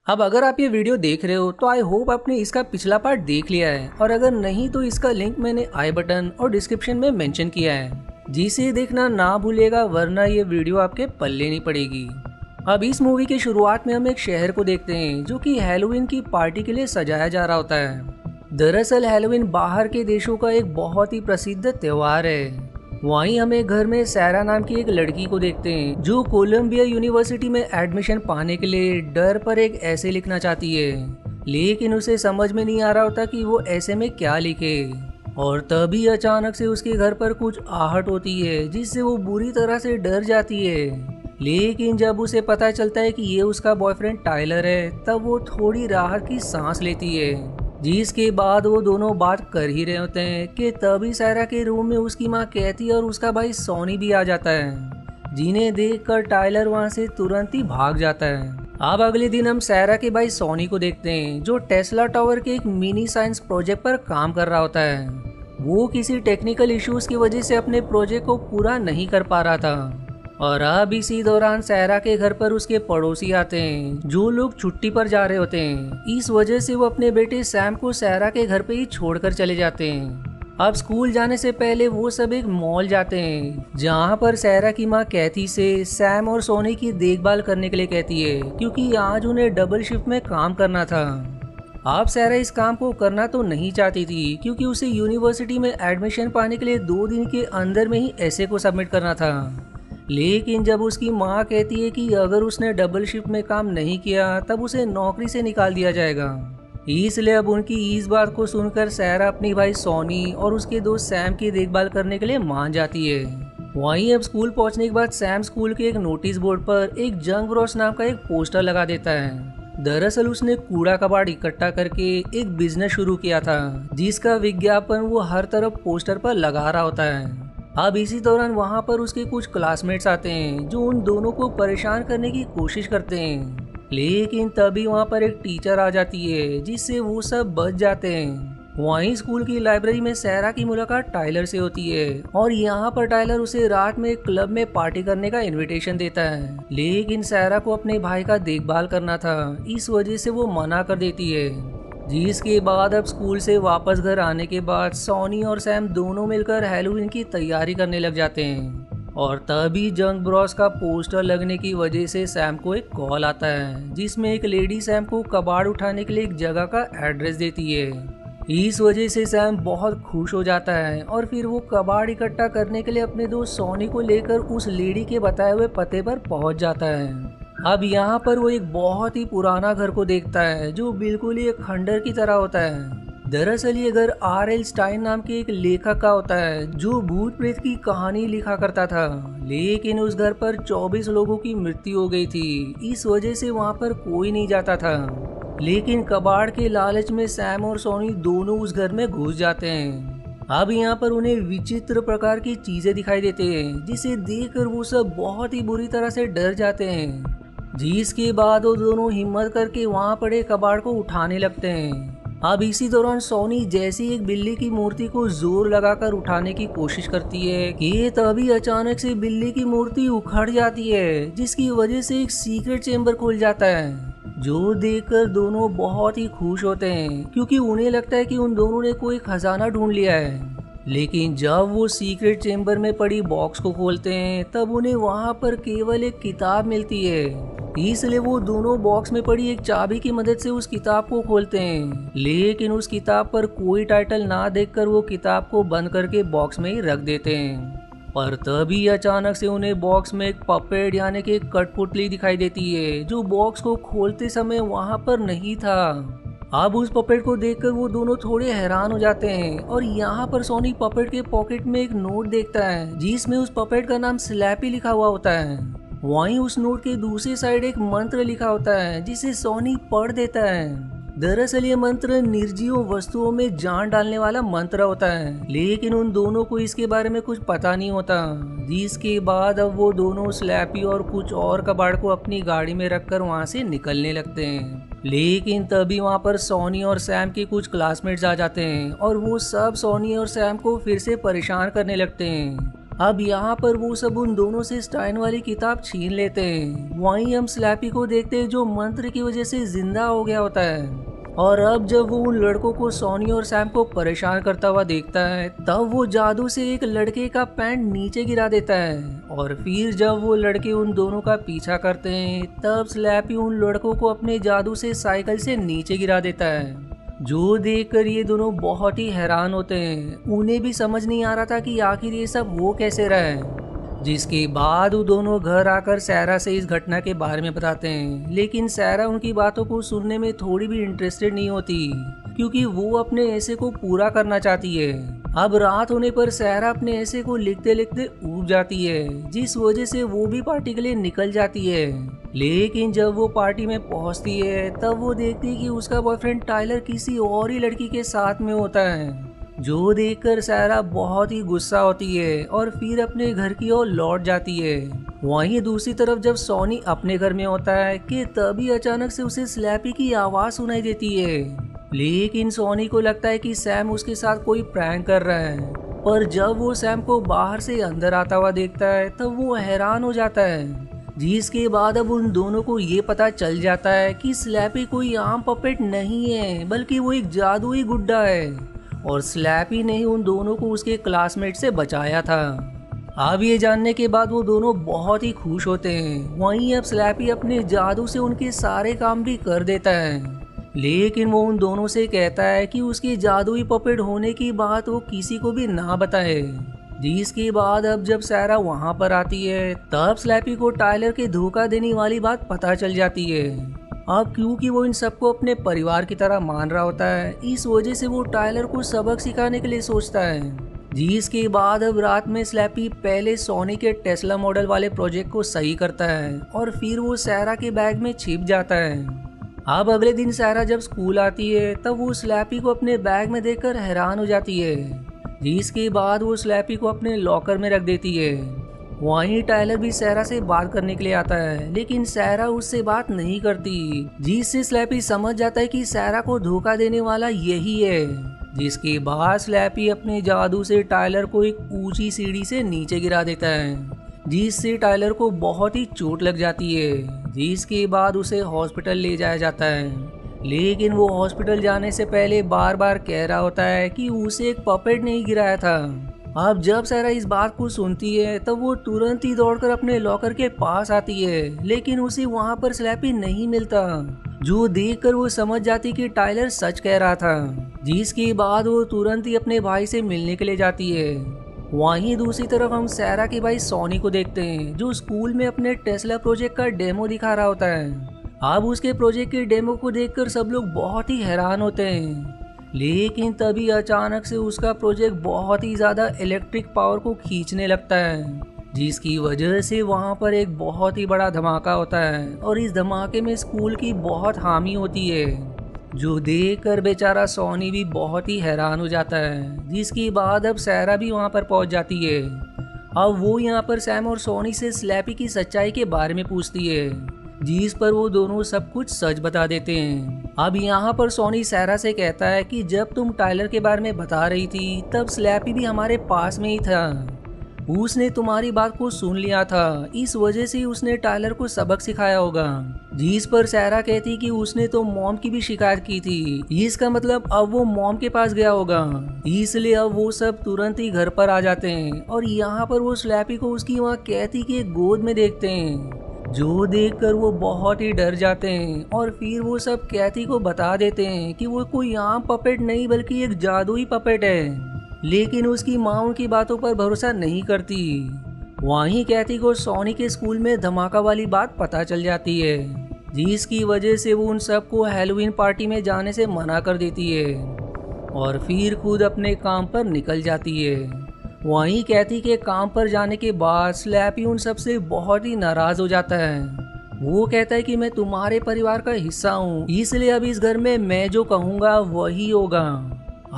अब अगर आप ये वीडियो देख रहे हो तो आई होप आपने इसका पिछला पार्ट देख लिया है, और अगर नहीं तो इसका लिंक मैंने आई बटन और डिस्क्रिप्शन में मेंशन किया है, जिसे देखना ना भूलेगा, वरना ये वीडियो आपके पल्ले नहीं पड़ेगी। अब इस मूवी की शुरुआत में हम एक शहर को देखते हैं जो कि हैलोवीन की पार्टी के लिए सजाया जा रहा होता है। दरअसल हैलोवीन बाहर के देशों का एक बहुत ही प्रसिद्ध त्योहार है। वहीं हमें घर में सैरा नाम की एक लड़की को देखते हैं जो कोलंबिया यूनिवर्सिटी में एडमिशन पाने के लिए डर पर एक ऐसे लिखना चाहती है, लेकिन उसे समझ में नहीं आ रहा होता कि वो ऐसे में क्या लिखे। और तभी अचानक से उसके घर पर कुछ आहट होती है जिससे वो बुरी तरह से डर जाती है। लेकिन जब उसे पता चलता है कि ये उसका बॉयफ्रेंड टाइलर है, तब वो थोड़ी राहत की सांस लेती है। जिसके बाद वो दोनों बात कर ही रहे होते हैं कि तभी सायरा के रूम में उसकी माँ कैथी और उसका भाई सोनी भी आ जाता है, जिन्हें देखकर टाइलर वहां से तुरंत ही भाग जाता है। अब अगले दिन हम सायरा के भाई सोनी को देखते हैं जो टेस्ला टावर के एक मिनी साइंस प्रोजेक्ट पर काम कर रहा होता है। वो किसी टेक्निकल इश्यूज की वजह से अपने प्रोजेक्ट को पूरा नहीं कर पा रहा था। और अब इसी दौरान सायरा के घर पर उसके पड़ोसी आते हैं जो लोग छुट्टी पर जा रहे होते हैं। इस वजह से वो अपने बेटे सैम को सायरा के घर पे ही छोड़कर चले जाते हैं। अब स्कूल जाने से पहले वो सब एक मॉल जाते हैं जहाँ पर सायरा की माँ कैथी से सैम और सोनी की देखभाल करने के लिए कहती है, क्योंकि आज उन्हें डबल शिफ्ट में काम करना था। अब सायरा इस काम को करना तो नहीं चाहती थी, क्योंकि उसे यूनिवर्सिटी में एडमिशन पाने के लिए 2 दिन के अंदर में ही ऐसे को सबमिट करना था। लेकिन जब उसकी माँ कहती है कि अगर उसने डबल शिफ्ट में काम नहीं किया तब उसे नौकरी से निकाल दिया जाएगा, इसलिए अब उनकी इस बात को सुनकर सायरा अपनी भाई सोनी और उसके दोस्त सैम की देखभाल करने के लिए मान जाती है। वहीं अब स्कूल पहुंचने के बाद सैम स्कूल के एक नोटिस बोर्ड पर एक जंग ब्रॉस नाम का एक पोस्टर लगा देता है। दरअसल उसने कूड़ा कबाड़ इकट्ठा करके एक बिजनेस शुरू किया था, जिसका विज्ञापन वो हर तरफ पोस्टर पर लगा रहा होता है। अब इसी दौरान वहां पर उसके कुछ क्लासमेट्स आते हैं जो उन दोनों को परेशान करने की कोशिश करते हैं, लेकिन तभी वहां पर एक टीचर आ जाती है जिससे वो सब बच जाते हैं। वहीं स्कूल की लाइब्रेरी में सायरा की मुलाकात टाइलर से होती है और यहाँ पर टाइलर उसे रात में एक क्लब में पार्टी करने का इनविटेशन देता है, लेकिन सायरा को अपने भाई का देखभाल करना था, इस वजह से वो मना कर देती है। जिसके बाद अब स्कूल से वापस घर आने के बाद सोनी और सैम दोनों मिलकर हैलोवीन की तैयारी करने लग जाते हैं। और तभी जंग ब्रॉस का पोस्टर लगने की वजह से सैम को एक कॉल आता है जिसमें एक लेडी सैम को कबाड़ उठाने के लिए एक जगह का एड्रेस देती है। इस वजह से सैम बहुत खुश हो जाता है और फिर वो कबाड़ इकट्ठा करने के लिए अपने दोस्त सोनी को लेकर उस लेडी के बताए हुए पते पर पहुंच जाता है। अब यहाँ पर वो एक बहुत ही पुराना घर को देखता है जो बिल्कुल ही एक खंडर की तरह होता है। दरअसल ये घर R.L. स्टाइन नाम के एक लेखक का होता है जो भूत प्रेत की कहानी लिखा करता था, लेकिन उस घर पर 24 लोगों की मृत्यु हो गई थी, इस वजह से वहाँ पर कोई नहीं जाता था। लेकिन कबाड़ के लालच में सैम और सोनी दोनों उस घर में घुस जाते हैं। अब यहाँ पर उन्हें विचित्र प्रकार की चीजें दिखाई देते हैं जिसे देखकर वो सब बहुत ही बुरी तरह से डर जाते हैं। जिसके बाद वो दोनों हिम्मत करके वहां पड़े कबाड़ को उठाने लगते हैं। अब इसी दौरान सोनी जैसी एक बिल्ली की मूर्ति को जोर लगाकर उठाने की कोशिश करती है कि तभी अचानक से बिल्ली की मूर्ति उखड़ जाती है, जिसकी वजह से एक सीक्रेट चेंबर खुल जाता है, जो देखकर दोनों बहुत ही खुश होते हैं, क्योंकि उन्हें लगता है कि उन दोनों ने कोई खजाना ढूंढ लिया है। लेकिन जब वो सीक्रेट चेंबर में पड़ी बॉक्स को खोलते हैं तब उन्हें वहां पर केवल एक किताब मिलती है, इसलिए वो दोनों बॉक्स में पड़ी एक चाबी की मदद से उस किताब को खोलते हैं। लेकिन उस किताब पर कोई टाइटल ना देखकर वो किताब को बंद करके बॉक्स में ही रख देते हैं। पर तभी अचानक से उन्हें बॉक्स में एक पपेट यानी कि एक कठपुतली दिखाई देती है जो बॉक्स को खोलते समय वहां पर नहीं था। अब उस पपेट को देखकर वो दोनों थोड़े हैरान हो जाते हैं और यहाँ पर सोनी पपेट के पॉकेट में एक नोट देखता है जिसमें उस पपेट का नाम स्लैपी लिखा हुआ होता है। वहीं उस नोट के दूसरी साइड एक मंत्र लिखा होता है जिसे सोनी पढ़ देता है। दरअसल ये मंत्र निर्जीव वस्तुओं में जान डालने वाला मंत्र होता है, लेकिन उन दोनों को इसके बारे में कुछ पता नहीं होता। जिसके बाद अब वो दोनों स्लैपी और कुछ और कबाड़ को अपनी गाड़ी में रखकर वहां से निकलने लगते हैं। लेकिन तभी वहां पर सोनी और सैम के कुछ क्लासमेट्स आ जाते हैं और वो सब सोनी और सैम को फिर से परेशान करने लगते हैं। अब यहाँ पर वो सब उन दोनों से स्टाइन वाली किताब छीन लेते हैं। वहीं हम स्लैपी को देखते हैं जो मंत्र की वजह से जिंदा हो गया होता है। और अब जब वो उन लड़कों को सॉनी और सैम को परेशान करता हुआ देखता है तब वो जादू से एक लड़के का पैंट नीचे गिरा देता है। और फिर जब वो लड़के उन दोनों का पीछा करते हैं तब स्लैपी उन लड़कों को अपने जादू से साइकिल से नीचे गिरा देता है, जो देखकर ये दोनों बहुत ही हैरान होते हैं। उन्हें भी समझ नहीं आ रहा था कि आखिर ये सब हो कैसे रहा है। जिसके बाद वो दोनों घर आकर सैरा से इस घटना के बारे में बताते हैं, लेकिन सैरा उनकी बातों को सुनने में थोड़ी भी इंटरेस्टेड नहीं होती क्योंकि वो अपने ऐसे को पूरा करना चाहती है। अब रात होने पर सैरा अपने ऐसे को लिखते लिखते ऊब जाती है, जिस वजह से वो भी पार्टी के लिए निकल जाती है। लेकिन जब वो पार्टी में पहुंचती है तब वो देखती है कि उसका बॉयफ्रेंड टाइलर किसी और ही लड़की के साथ में होता है, जो देखकर सैरा बहुत ही गुस्सा होती है और फिर अपने घर की ओर लौट जाती है। वहीं दूसरी तरफ जब सॉनी अपने घर में होता है कि तभी अचानक से उसे स्लैपी की आवाज सुनाई देती है। लेकिन सॉनी को लगता है कि सैम उसके साथ कोई प्रैंक कर रहा है, पर जब वो सैम को बाहर से अंदर आता हुआ देखता है तब वो हैरान हो जाता है। जिसके बाद अब उन दोनों को ये पता चल जाता है कि स्लैपी कोई आम पपेट नहीं है बल्कि वो एक जादुई गुड्डा है और स्लैपी ने ही उन दोनों को उसके क्लासमेट से बचाया था। अब ये जानने के बाद वो दोनों बहुत ही खुश होते हैं। वहीं अब स्लैपी अपने जादू से उनके सारे काम भी कर देता है, लेकिन वो उन दोनों से कहता है कि उसकी जादुई पपेट होने की बात वो किसी को भी ना बताए। जिसके बाद अब जब सैरा वहां पर आती है तब स्लैपी को टाइलर के धोखा देने वाली बात पता चल जाती है। अब क्योंकि वो इन सबको अपने परिवार की तरह मान रहा होता है, इस वजह से वो टाइलर को सबक सिखाने के लिए सोचता है। जिसके बाद अब रात में स्लैपी पहले सोनी के टेस्ला मॉडल वाले प्रोजेक्ट को सही करता है और फिर वो सैरा के बैग में छिप जाता है। अब अगले दिन सैरा जब स्कूल आती है तब वो स्लैपी को अपने बैग में देखकर हैरान हो जाती है। जिसके बाद वो स्लैपी को अपने लॉकर में रख देती है। वहीं टाइलर भी सैरा से बात करने के लिए आता है, लेकिन सैरा उससे बात नहीं करती, जिससे स्लैपी समझ जाता है कि सैरा को धोखा देने वाला यही है। जिसके बाद स्लैपी अपने जादू से टाइलर को एक ऊंची सीढ़ी से नीचे गिरा देता है, जिससे टाइलर को बहुत ही चोट लग जाती है। जिसके बाद उसे हॉस्पिटल ले जाया जाता है, लेकिन वो हॉस्पिटल जाने से पहले बार बार कह रहा होता है कि उसे एक पपेट नहीं गिराया था। अब जब सैरा इस बात को सुनती है तब वो तुरंत ही दौड़कर अपने लॉकर के पास आती है, लेकिन उसे वहां पर स्लैपी नहीं मिलता, जो देखकर वो समझ जाती कि टाइलर सच कह रहा था। जिसके बाद वो तुरंत ही अपने भाई से मिलने के लिए जाती है। वहीं दूसरी तरफ हम सैरा के भाई सोनी को देखते हैं, जो स्कूल में अपने टेस्ला प्रोजेक्ट का डेमो दिखा रहा होता है। अब उसके प्रोजेक्ट के डेमो को देखकर सब लोग बहुत ही हैरान होते हैं, लेकिन तभी अचानक से उसका प्रोजेक्ट बहुत ही ज्यादा इलेक्ट्रिक पावर को खींचने लगता है, जिसकी वजह से वहां पर एक बहुत ही बड़ा धमाका होता है और इस धमाके में स्कूल की बहुत हानि होती है, जो देखकर बेचारा सोनी भी बहुत ही हैरान हो जाता है। जिसके बाद अब सैरा भी वहां पर पहुंच जाती है। अब वो यहाँ पर सैम और सोनी से स्लैपी की सच्चाई के बारे में पूछती है, जिस पर वो दोनों सब कुछ सच बता देते हैं। अब यहाँ पर सोनी सैरा से कहता है कि जब तुम टाइलर के बारे में बता रही थी तब स्लैपी भी हमारे पास में ही था, उसने तुम्हारी बात को सुन लिया था, इस वजह से उसने टाइलर को सबक सिखाया होगा। जिस पर सैरा कहती कि उसने तो मॉम की भी शिकायत की थी, इसका मतलब अब वो मॉम के पास गया होगा, इसलिए अब वो सब तुरंत ही घर पर आ जाते हैं और यहाँ पर वो स्लैपी को उसकी वहाँ कैथी के गोद में देखते हैं, जो देखकर वो बहुत ही डर जाते हैं और फिर वो सब कैथी को बता देते हैं कि वो कोई आम पपेट नहीं बल्कि एक जादुई पपेट है। लेकिन उसकी माँ उनकी बातों पर भरोसा नहीं करती। वहीं कैथी को सोनी के स्कूल में धमाका वाली बात पता चल जाती है, जिसकी वजह से वो उन सबको हैलोवीन पार्टी में जाने से मना कर देती है और फिर खुद अपने काम पर निकल जाती है। वहीं कैथी के काम पर जाने के बाद स्लैपी उन सबसे बहुत ही नाराज हो जाता है। वो कहता है कि मैं तुम्हारे परिवार का हिस्सा हूँ, इसलिए अब इस घर में मैं जो कहूँगा वही होगा।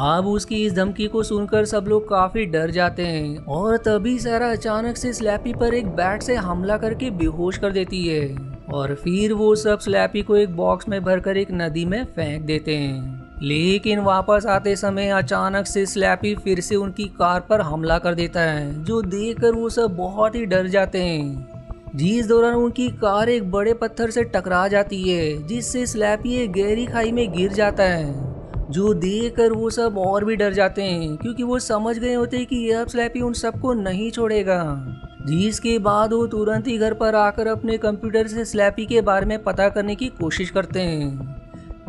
अब उसकी इस धमकी को सुनकर सब लोग काफी डर जाते हैं और तभी सैरा अचानक से स्लैपी पर एक बैट से हमला करके बेहोश कर देती है और फिर वो सब स्लैपी को एक बॉक्स में भरकर एक नदी में फेंक देते हैं। लेकिन वापस आते समय अचानक से स्लैपी फिर से उनकी कार पर हमला कर देता है, जो देखकर वो सब बहुत ही डर जाते हैं। जिस दौरान उनकी कार एक बड़े पत्थर से टकरा जाती है, जिससे स्लैपी एक गहरी खाई में गिर जाता है, जो देखकर वो सब और भी डर जाते हैं, क्योंकि वो समझ गए होते हैं कि अब स्लैपी उन सबको नहीं छोड़ेगा। जिसके बाद वो तुरंत ही घर पर आकर अपने कंप्यूटर से स्लैपी के बारे में पता करने की कोशिश करते हैं,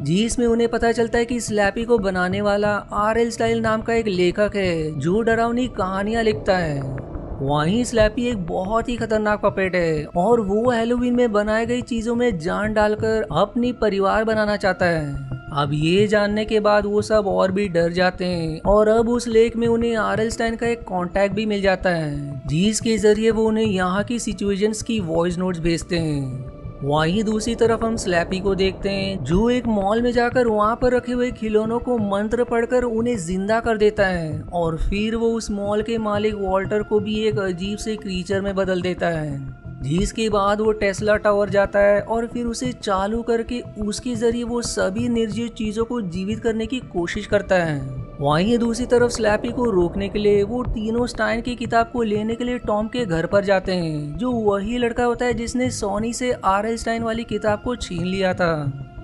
जिसमें उन्हें पता चलता है कि स्लैपी को बनाने वाला आर.एल. स्टाइल नाम का एक लेखक है, जो डरावनी कहानियां लिखता है। वहीं स्लैपी एक बहुत ही खतरनाक पपेट है और वो हैलोवीन में बनाई गई चीजों में जान डालकर अपनी परिवार बनाना चाहता है। अब ये जानने के बाद वो सब और भी डर जाते हैं और अब उस लेख में उन्हें आर.एल. स्टाइन का एक कांटेक्ट भी मिल जाता है, जिसके जरिए वो उन्हें यहाँ की सिचुएशंस की वॉइस नोट्स भेजते हैं। वहीं दूसरी तरफ हम स्लैपी को देखते हैं, जो एक मॉल में जाकर वहां पर रखे हुए खिलौनों को मंत्र पढ़कर उन्हें जिंदा कर देता है और फिर वो उस मॉल के मालिक वॉल्टर को भी एक अजीब से क्रीचर में बदल देता है। जिसके बाद वो टेस्ला टावर जाता है और फिर उसे चालू करके उसके जरिए वो सभी निर्जीव चीजों को जीवित करने की कोशिश करता है। वहीं दूसरी तरफ स्लैपी को रोकने के लिए वो तीनों स्टाइन की किताब को लेने के लिए टॉम के घर पर जाते हैं, जो वही लड़का होता है जिसने सोनी से आर.एल. स्टाइन वाली किताब को छीन लिया था।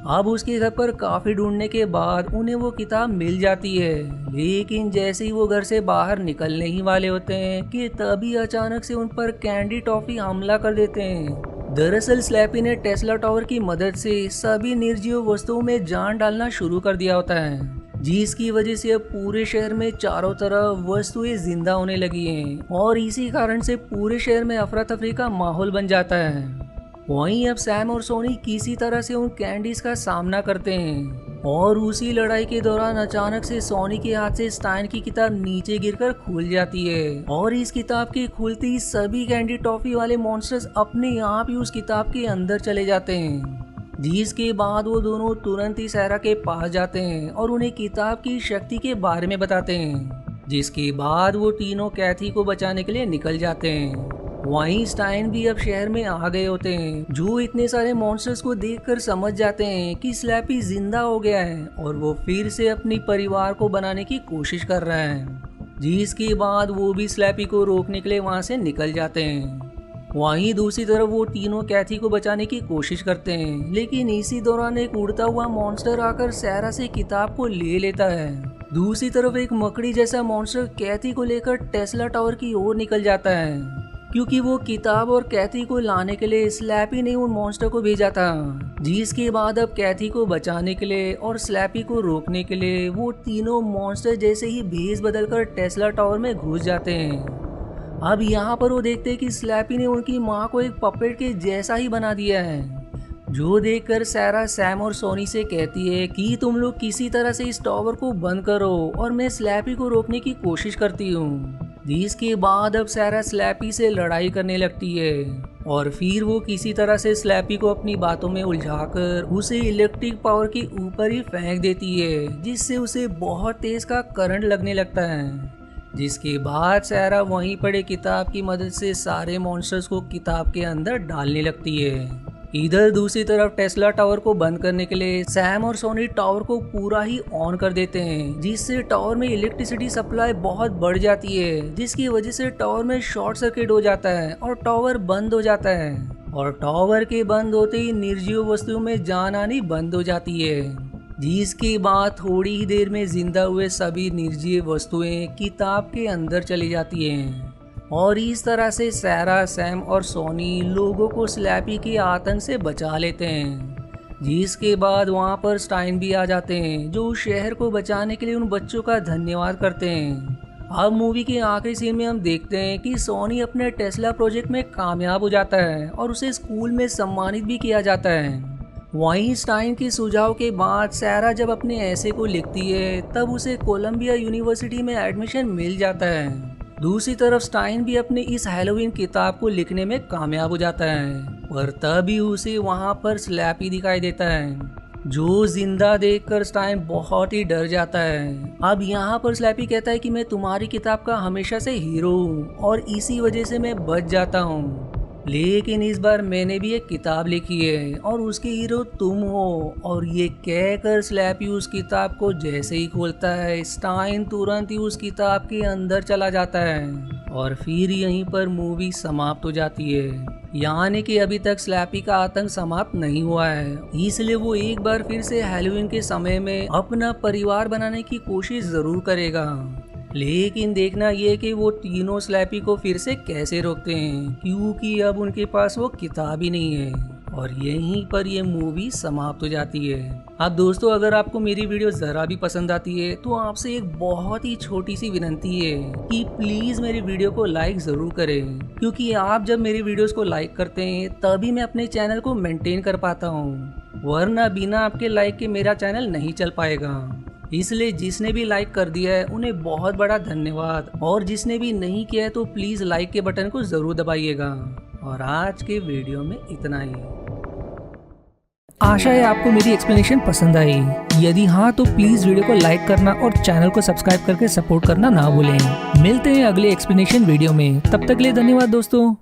अब उसके घर पर काफी ढूंढने के बाद उन्हें वो किताब मिल जाती है, लेकिन जैसे ही वो घर से बाहर निकलने ही वाले होते हैं कि तभी अचानक से उन पर कैंडी टॉफी हमला कर देते हैं। दरअसल स्लैपी ने टेस्ला टावर की मदद से सभी निर्जीव वस्तुओं में जान डालना शुरू कर दिया होता है, जिसकी वजह से अब पूरे शहर में चारों तरफ वस्तुएं जिंदा होने लगी हैं और इसी कारण से पूरे शहर में अफरा तफरी का माहौल बन जाता है। वहीं अब सैम और सोनी किसी तरह से उन कैंडीज का सामना करते हैं और उसी लड़ाई के दौरान अचानक से सोनी के हाथ से स्टाइन की किताब नीचे गिरकर खुल जाती है और इस किताब के खुलते ही सभी कैंडी टॉफी वाले मॉन्स्टर्स अपने आप ही उस किताब के अंदर चले जाते हैं। जिसके बाद वो दोनों तुरंत ही सारा के पास जाते हैं और उन्हें किताब की शक्ति के बारे में बताते हैं, जिसके बाद वो तीनों कैथी को बचाने के लिए निकल जाते हैं। वहीं स्टाइन भी अब शहर में आ गए होते हैं, जो इतने सारे मॉन्स्टर्स को देखकर समझ जाते हैं कि स्लैपी जिंदा हो गया है और वो फिर से अपनी परिवार को बनाने की कोशिश कर रहा है। जिसके बाद वो भी स्लैपी को रोकने के लिए वहां से निकल जाते हैं। वहीं दूसरी तरफ वो तीनों कैथी को बचाने की कोशिश करते हैं, लेकिन इसी दौरान एक उड़ता हुआ मॉन्स्टर आकर सैरा से किताब को ले लेता है। दूसरी तरफ एक मकड़ी जैसा मॉन्स्टर कैथी को लेकर टेस्ला टावर की ओर निकल जाता है, क्योंकि वो किताब और कैथी को लाने के लिए स्लैपी ने उन मॉन्स्टर को भेजा था। जिसके बाद अब कैथी को बचाने के लिए और स्लैपी को रोकने के लिए वो तीनों मॉन्स्टर जैसे ही भेस बदलकर टेस्ला टावर में घुस जाते हैं। अब यहाँ पर वो देखते हैं कि स्लैपी ने उनकी माँ को एक पपेट के जैसा ही बना दिया है, जो देखकर सैरा सैम और सोनी से कहती है कि तुम लोग किसी तरह से इस टावर को बंद करो और मैं स्लैपी को रोकने की कोशिश करती हूँ। जिसके बाद अब सैरा स्लैपी से लड़ाई करने लगती है और फिर वो किसी तरह से स्लैपी को अपनी बातों में उलझाकर उसे इलेक्ट्रिक पावर के ऊपर ही फेंक देती है, जिससे उसे बहुत तेज का करंट लगने लगता है। जिसके बाद सैरा वहीं पड़े किताब की मदद से सारे मॉन्स्टर्स को किताब के अंदर डालने लगती है। इधर दूसरी तरफ टेस्ला टावर को बंद करने के लिए सैम और सोनी टावर को पूरा ही ऑन कर देते हैं, जिससे टावर में इलेक्ट्रिसिटी सप्लाई बहुत बढ़ जाती है, जिसकी वजह से टावर में शॉर्ट सर्किट हो जाता है और टावर बंद हो जाता है। और टावर के बंद होते ही निर्जीव वस्तुओं में जान आनी बंद हो जाती है। जिसके बाद थोड़ी ही देर में जिंदा हुए सभी निर्जीव वस्तुएं किताब के अंदर चली जाती हैं और इस तरह से सैरा, सैम और सोनी लोगों को स्लैपी के आतंक से बचा लेते हैं। जिसके बाद वहां पर स्टाइन भी आ जाते हैं, जो उस शहर को बचाने के लिए उन बच्चों का धन्यवाद करते हैं। अब मूवी के आखिरी सीन में हम देखते हैं कि सोनी अपने टेस्ला प्रोजेक्ट में कामयाब हो जाता है और उसे स्कूल में सम्मानित भी किया जाता है। वहीं स्टाइन के सुझाव के बाद सैरा जब अपने ऐसे को लिखती है, तब उसे कोलंबिया यूनिवर्सिटी में एडमिशन मिल जाता है। दूसरी तरफ स्टाइन भी अपने इस हैलोवीन किताब को लिखने में कामयाब हो जाता है, पर तभी उसे वहां पर स्लैपी दिखाई देता है, जो जिंदा देखकर स्टाइन बहुत ही डर जाता है। अब यहाँ पर स्लैपी कहता है कि मैं तुम्हारी किताब का हमेशा से हीरो हूँ और इसी वजह से मैं बच जाता हूँ। लेकिन इस बार मैंने भी एक किताब लिखी है और उसके हीरो तुम हो। और ये कहकर स्लैपी उस किताब को जैसे ही खोलता है, स्टाइन तुरंत ही उस किताब के अंदर चला जाता है और फिर यहीं पर मूवी समाप्त हो जाती है। यानी कि अभी तक स्लैपी का आतंक समाप्त नहीं हुआ है, इसलिए वो एक बार फिर से हैलोवीन के समय में अपना परिवार बनाने की कोशिश जरूर करेगा। लेकिन देखना ये कि वो तीनों स्लैपी को फिर से कैसे रोकते हैं, क्योंकि अब उनके पास वो किताब ही नहीं है। और यहीं पर ये मूवी समाप्त हो जाती है। अब दोस्तों, अगर आपको मेरी वीडियो जरा भी पसंद आती है तो आपसे एक बहुत ही छोटी सी विनती है कि प्लीज मेरी वीडियो को लाइक जरूर करें, क्योंकि आप जब मेरी वीडियोस को लाइक करते हैं तभी मैं अपने चैनल को मेंटेन कर पाता हूँ, वरना बिना आपके लाइक के मेरा चैनल नहीं चल पाएगा। इसलिए जिसने भी लाइक कर दिया है उन्हें बहुत बड़ा धन्यवाद, और जिसने भी नहीं किया है तो प्लीज लाइक के बटन को जरूर दबाइएगा। और आज के वीडियो में इतना ही। आशा है आपको मेरी एक्सप्लेनेशन पसंद आई। यदि हाँ तो प्लीज वीडियो को लाइक करना और चैनल को सब्सक्राइब करके सपोर्ट करना ना भूलें। मिलते हैं अगले एक्सप्लेनेशन वीडियो में, तब तक के लिए धन्यवाद दोस्तों।